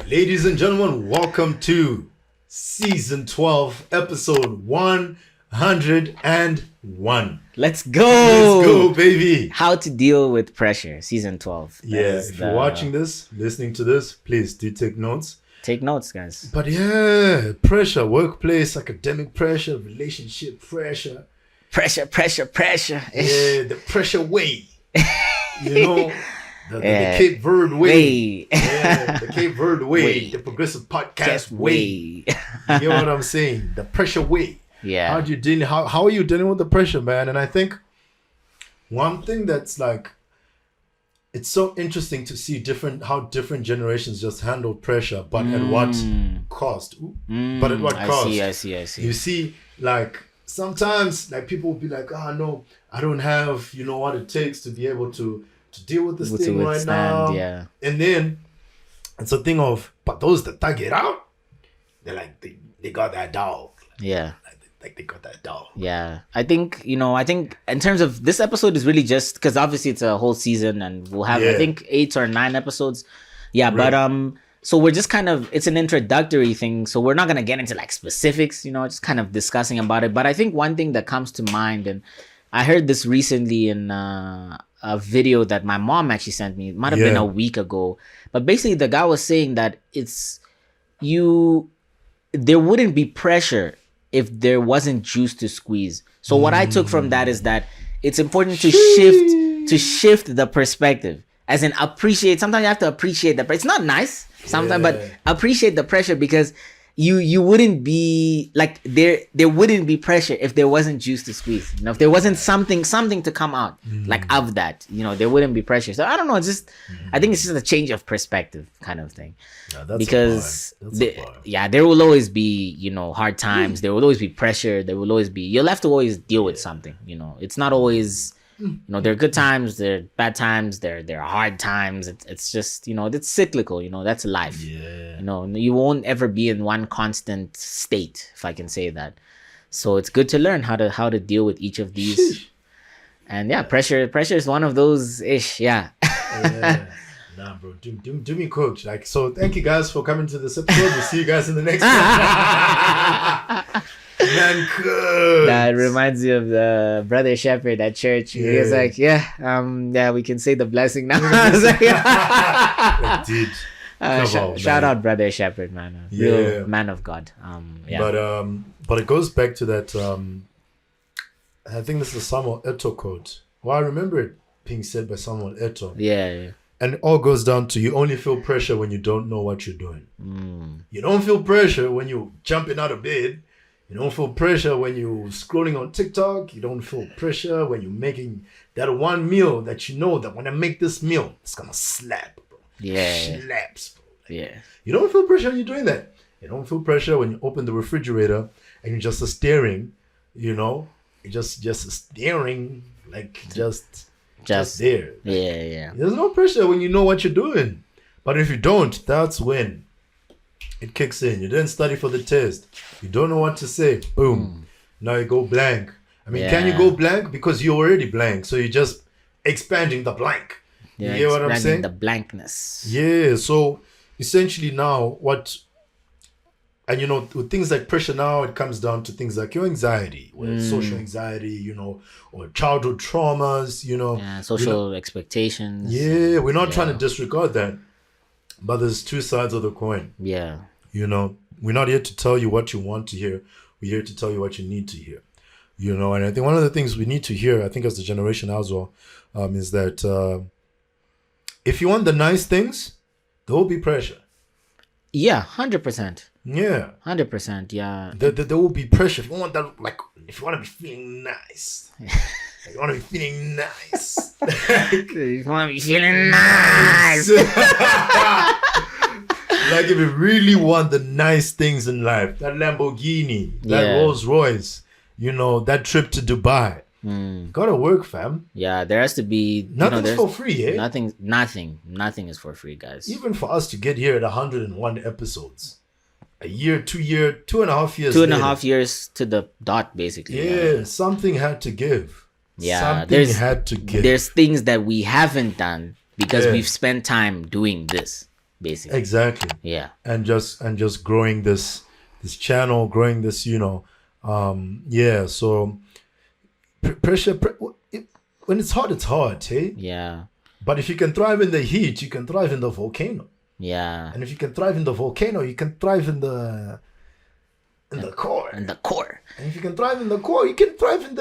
Ladies and gentlemen, welcome to Season 12, Episode 101. Let's go! Let's go, baby! How to deal with pressure, Season 12. Yeah, if you're watching this, listening to this, please do take notes. Take notes, guys. But yeah, pressure, workplace, academic pressure, relationship pressure. Pressure. Yeah, the pressure way. You know, the Cape Verde way. Yeah, the Cape Verde way. The progressive podcast way. You know what I'm saying? The pressure way. Yeah. How are you dealing with the pressure, man? And I think one thing that's like, it's so interesting to see how different generations just handle pressure, but at what cost? But at what cost? I see. You see, like, sometimes like people will be like, no, I don't have, what it takes to be able to deal with this thing right now. Yeah. And then it's a thing of, but those that thug it out, they're like, they got that dog. Yeah. Like they got that dog. Yeah. I think in terms of this episode is really just because obviously it's a whole season and we'll have, I think 8 or 9 episodes. Yeah. Right. But, so we're just it's an introductory thing. So we're not going to get into like specifics, just kind of discussing about it. But I think one thing that comes to mind, and I heard this recently in a video that my mom actually sent me. It might have been a week ago. But basically the guy was saying that there wouldn't be pressure if there wasn't juice to squeeze. So what I took from that is that it's important to shift the perspective. As in appreciate. Sometimes you have to appreciate that. But it's not nice sometimes, but appreciate the pressure because you wouldn't be like there wouldn't be pressure if there wasn't juice to squeeze. If there wasn't something to come out like of that, there wouldn't be pressure. So I don't know, it's just I think it's just a change of perspective kind of thing. Because there will always be, hard times, there will always be pressure, you'll have to always deal with something, it's not always there are good times, there are bad times, there are hard times. It's just, it's cyclical, that's life. You won't ever be in one constant state, if I can say that. So it's good to learn how to deal with each of these. And pressure is one of those ish. Nah, bro, do me, coach. Like, so thank you guys for coming to this episode. We'll see you guys in the next one. Man, good. That reminds me of the brother shepherd at church. He was like, we can say the blessing now. Dude, shout out brother shepherd, man. Real man of God. But it goes back to that. I think this is Samuel Eto'o quote. Well, I remember it being said by Samuel Eto'o. Yeah. And it all goes down to you only feel pressure when you don't know what you're doing. You don't feel pressure when you're jumping out of bed. You don't feel pressure when you're scrolling on TikTok. You don't feel pressure when you're making that one meal that you know that when I make this meal, it's going to slap, bro. Yeah. Slaps, bro. Yeah. You don't feel pressure when you're doing that. You don't feel pressure when you open the refrigerator and you're just staring, you're just staring, like just there. Yeah. There's no pressure when you know what you're doing. But if you don't, that's when it kicks in. You didn't study for the test. You don't know what to say. Boom. Now you go blank. I mean, can you go blank? Because you're already blank. So you're just expanding the blank. Yeah, you hear what I'm saying? The blankness. Yeah. So essentially now with things like pressure now, it comes down to things like your anxiety, whether it's social anxiety, or childhood traumas, social expectations. Yeah. We're not trying to disregard that. But there's two sides of the coin. Yeah. We're not here to tell you what you want to hear. We're here to tell you what you need to hear. And I think one of the things we need to hear, I think as the generation as well, is that if you want the nice things, there will be pressure. Yeah, 100%. Yeah. 100%, yeah. There will be pressure. If you want that, like, if you want to be feeling nice. You want to be feeling nice. You want to be feeling nice. Like if you really want the nice things in life, that Lamborghini, that Rolls Royce, that trip to Dubai. Gotta work, fam. Yeah, there has to be... Nothing's for free, eh? Nothing is for free, guys. Even for us to get here at 101 episodes. A year, 2 years, 2.5 years 2.5 years to the dot, basically. Yeah, something had to give. Yeah, something had to give. There's things that we haven't done because we've spent time doing this. basically. Exactly. Yeah. And just growing this channel, growing this, so pressure, when it's hard, hey? Yeah. But if you can thrive in the heat, you can thrive in the volcano. Yeah. And if you can thrive in the volcano, you can thrive in the core. And the core. And if you can thrive in the core, you can thrive in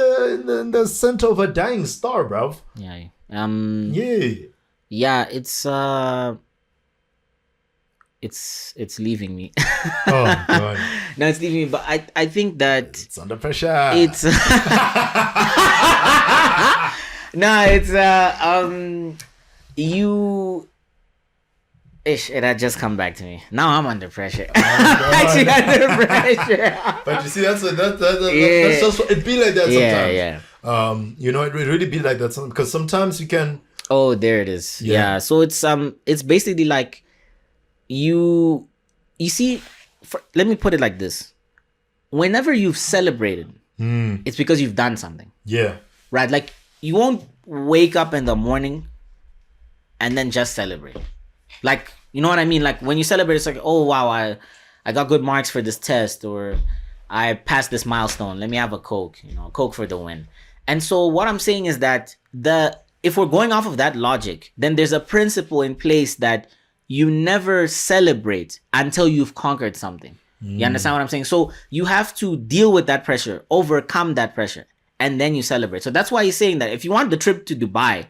the center of a dying star, bruv. Yeah. Yeah. It's leaving me. Oh God. No, it's leaving me. But I think that It's under pressure. it's you. Ish, it had just come back to me. Now I'm under pressure. Actually, under pressure. But you see, that's just it be like that sometimes. Yeah. It really be like that because sometimes you can. Oh, there it is. Yeah. So it's basically like you see. Let me put it like this: whenever you've celebrated, it's because you've done something. Yeah. Right. Like you won't wake up in the morning and then just celebrate. Like, you know what I mean? Like when you celebrate, it's like, oh wow, I got good marks for this test, or I passed this milestone. Let me have a Coke, Coke for the win. And so what I'm saying is that if we're going off of that logic, then there's a principle in place that you never celebrate until you've conquered something. You understand what I'm saying? So you have to deal with that pressure, overcome that pressure, and then you celebrate. So that's why he's saying that if you want the trip to Dubai,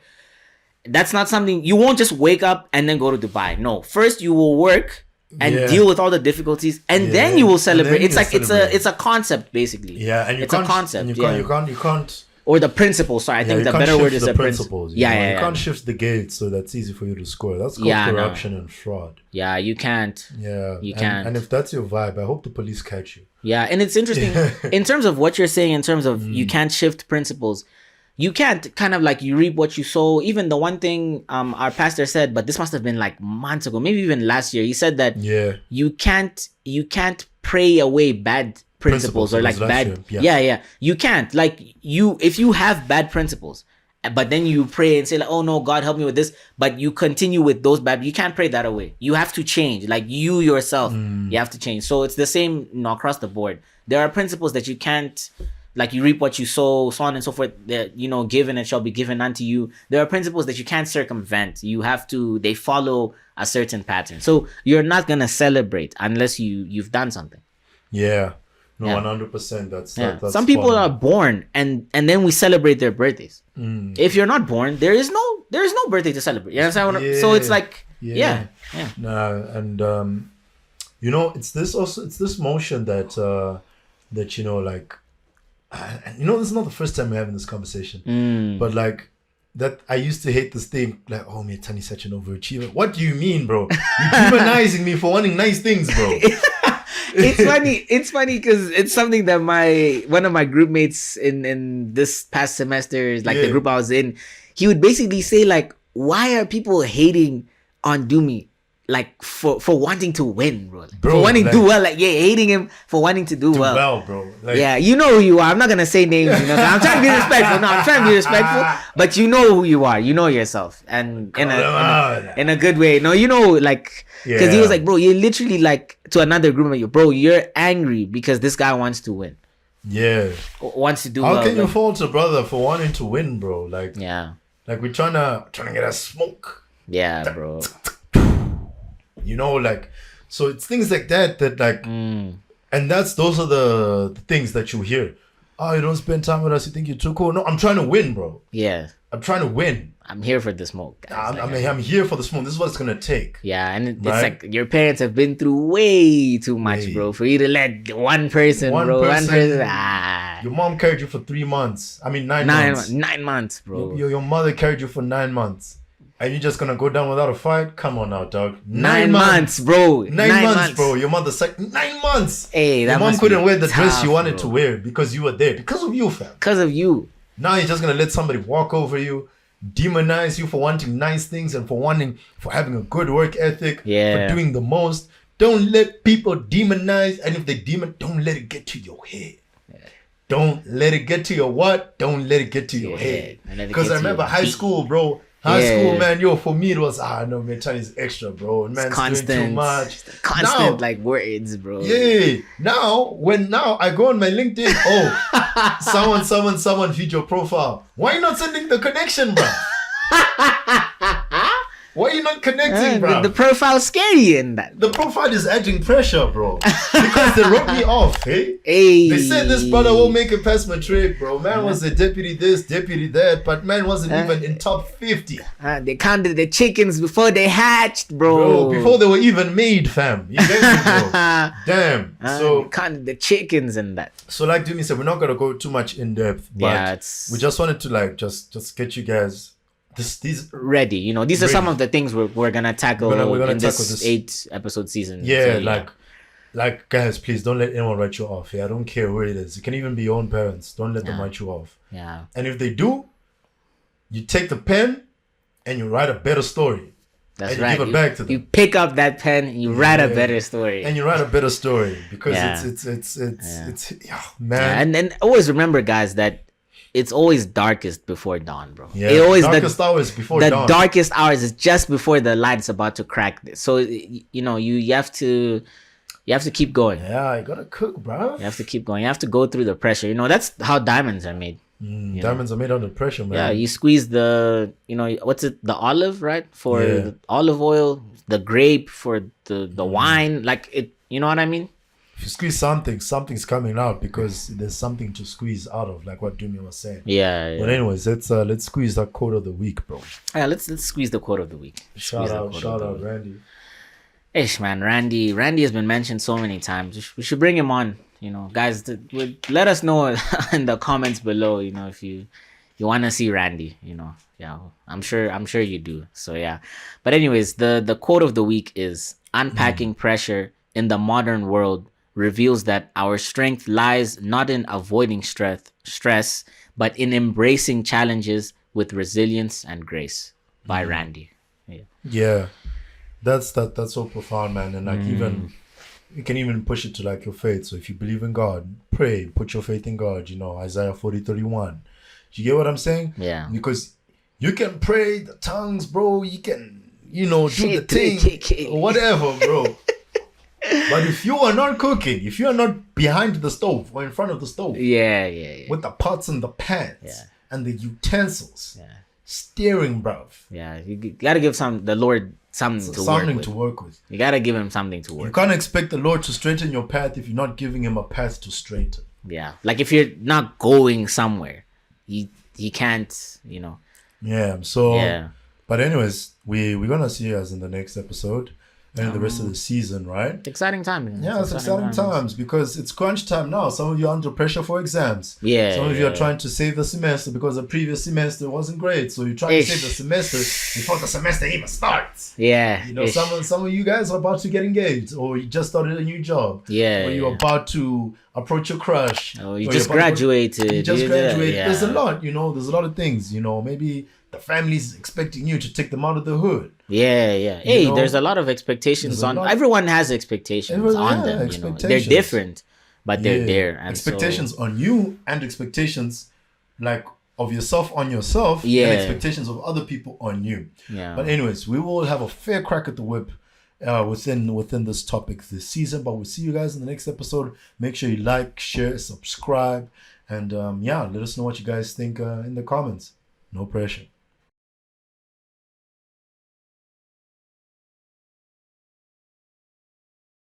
that's not something you won't just wake up and then go to Dubai. No, first you will work and deal with all the difficulties, and then you will celebrate. It's like it's a concept basically. Yeah, and it's a concept. And you can't. Or the principle. Sorry, I think the better word is the principles. You can't shift the gate, so that's easy for you to score. That's called corruption and fraud. Yeah, you can't. Yeah, you can't. And if that's your vibe, I hope the police catch you. Yeah, and it's interesting in terms of what you're saying. In terms of you can't shift principles. You can't kind of like you reap what you sow. Even the one thing our pastor said, but this must have been like months ago, maybe even last year. He said that you can't pray away bad principles or like bad. Yeah. You can't if you have bad principles, but then you pray and say like, oh no, God help me with this, but you continue with those bad. You can't pray that away. You have to change. Like you yourself, you have to change. So it's the same across the board. There are principles that you can't. Like you reap what you sow, so on and so forth. That given it shall be given unto you. There are principles that you can't circumvent. They follow a certain pattern. So you're not gonna celebrate unless you've done something. Yeah, no, 100%. That's some people are born and then we celebrate their birthdays. If you're not born, there is no birthday to celebrate. You understand? So it's like yeah. Nah, and it's this motion that like. This is not the first time we're having this conversation, but like that I used to hate this thing like, oh, Mietani's such an overachiever. What do you mean, bro? You're demonizing me for wanting nice things, bro. It's funny because it's something that one of my group mates in this past semester, like the group I was in, he would basically say like, why are people hating on Dumi? Like for wanting to win, bro. For wanting to do well, hating him for wanting to do well, bro. You know who you are. I'm not gonna say names. I'm trying to be respectful. No, I'm trying to be respectful. But you know who you are. You know yourself, and in a good way. No, because he was like, bro, you're literally like to another group, bro. You're angry because this guy wants to win. Yeah, wants to do. How can you fault a brother for wanting to win, bro? Like we're trying to get a smoke. Yeah, bro. So it's things like that and those are the things that you hear. Oh, you don't spend time with us, you think you're too cool. No, I'm trying to win, bro. Yeah, I'm trying to win. I'm here for the smoke, guys. I'm here for the smoke. This is what it's gonna take. Yeah, and it's like your parents have been through way too much, bro, for you to let one person. Your mom carried you for 3 months. I mean 9 months. 9 months, bro. Your mother carried you for 9 months. Are you just gonna go down without a fight? Come on now, dog. 9 months, bro. 9 months, bro. Your mother said 9 months. Hey, your mom couldn't wear the dress you wanted to wear because you were there. Because of you, fam. Because of you. Now you're just gonna let somebody walk over you, demonize you for wanting nice things and for having a good work ethic, for doing the most. Don't let people demonize, and if they don't let it get to your head. Don't let it get to your what? Don't let it get to your head. Because I remember high school, bro. High school, man, yo, for me it was no, Mietani is extra, bro. Man's constant, doing too much. Constant like words, bro. Yeah. Now I go on my LinkedIn, someone viewed your profile. Why you not sending the connection, bro? Why are you not connecting, bro? The profile's scary in that. The profile is adding pressure, bro. Because they wrote me off, hey? Hey. They said this brother won't make it past matric, bro. Man was a deputy this, deputy that, but man wasn't even in top 50. They counted the chickens before they hatched, bro. Before they were even made, fam. You get me, bro? Damn. So they counted the chickens in that. So like Jimmy said, we're not gonna go too much in depth, but we just wanted to like just get you guys these ready. You know, these are some of the things we're gonna tackle in this 8-episode season. Yeah, so, like guys, please don't let anyone write you off. Yeah, I don't care who it is. It can even be your own parents. Don't let them write you off. Yeah. And if they do, you take the pen and you write a better story. That's and right. You give it back to them. You pick up that pen and you write a better story. And you write a better story because it's man. Yeah, and then always remember, guys, that it's always darkest before dawn, bro. Yeah, the darkest hours before dawn. The darkest hours is just before the light's about to crack. So you know you have to keep going. Yeah, you gotta cook, bro. You have to keep going. You have to go through the pressure. You know, that's how diamonds are made. Diamonds are made under pressure, man. Yeah, you squeeze the, you know, what's it? The olive, right? For the olive oil, the grape for the wine. Like it, you know what I mean? If you squeeze something's coming out because there's something to squeeze out of, like what Dumi was saying. Yeah. But anyways, let's squeeze that quote of the week, bro. Yeah, let's squeeze the quote of the week. Shout out, Randy. Ish, man, Randy has been mentioned so many times. We should bring him on. You know, guys, let us know in the comments below. You know, if you want to see Randy. You know, yeah, I'm sure you do. So yeah, but anyways, the quote of the week is: "Unpacking pressure in the modern world reveals that our strength lies not in avoiding stress, but in embracing challenges with resilience and grace." By Randy. Yeah, that's so profound, man. And like even you can even push it to like your faith. So if you believe in God, pray, put your faith in God. You know, Isaiah 40:31. You get what I'm saying? Yeah. Because you can pray the tongues, bro. You can, do the thing, or whatever, bro. But if you are not cooking, if you are not behind the stove or in front of the stove, with the pots and the pans and the utensils, steering, bruv. Yeah, you gotta give the Lord something to work with. You gotta give him something to work with. You can't expect the Lord to straighten your path if you're not giving him a path to straighten. Yeah, like if you're not going somewhere, he can't, Yeah, so, but anyways, we're gonna see you guys in the next episode. And the rest of the season, right? Exciting time. Yeah, it's exciting times because it's crunch time now. Some of you are under pressure for exams. Yeah. Some of you are trying to save the semester because the previous semester wasn't great. So you're trying to save the semester before the semester even starts. Yeah. Some of you guys are about to get engaged, or you just started a new job. Yeah. Or you're about to approach your crush. Oh, you just graduated. There's a lot, there's a lot of things, maybe the family's expecting you to take them out of the hood. Yeah. Hey, there's a lot of expectations everyone has expectations on them. They're different, but they're there. And expectations on you and expectations like of yourself on yourself and expectations of other people on you. Yeah. But anyways, we will have a fair crack at the whip within this topic this season. But we'll see you guys in the next episode. Make sure you like, share, subscribe, and let us know what you guys think in the comments. No pressure.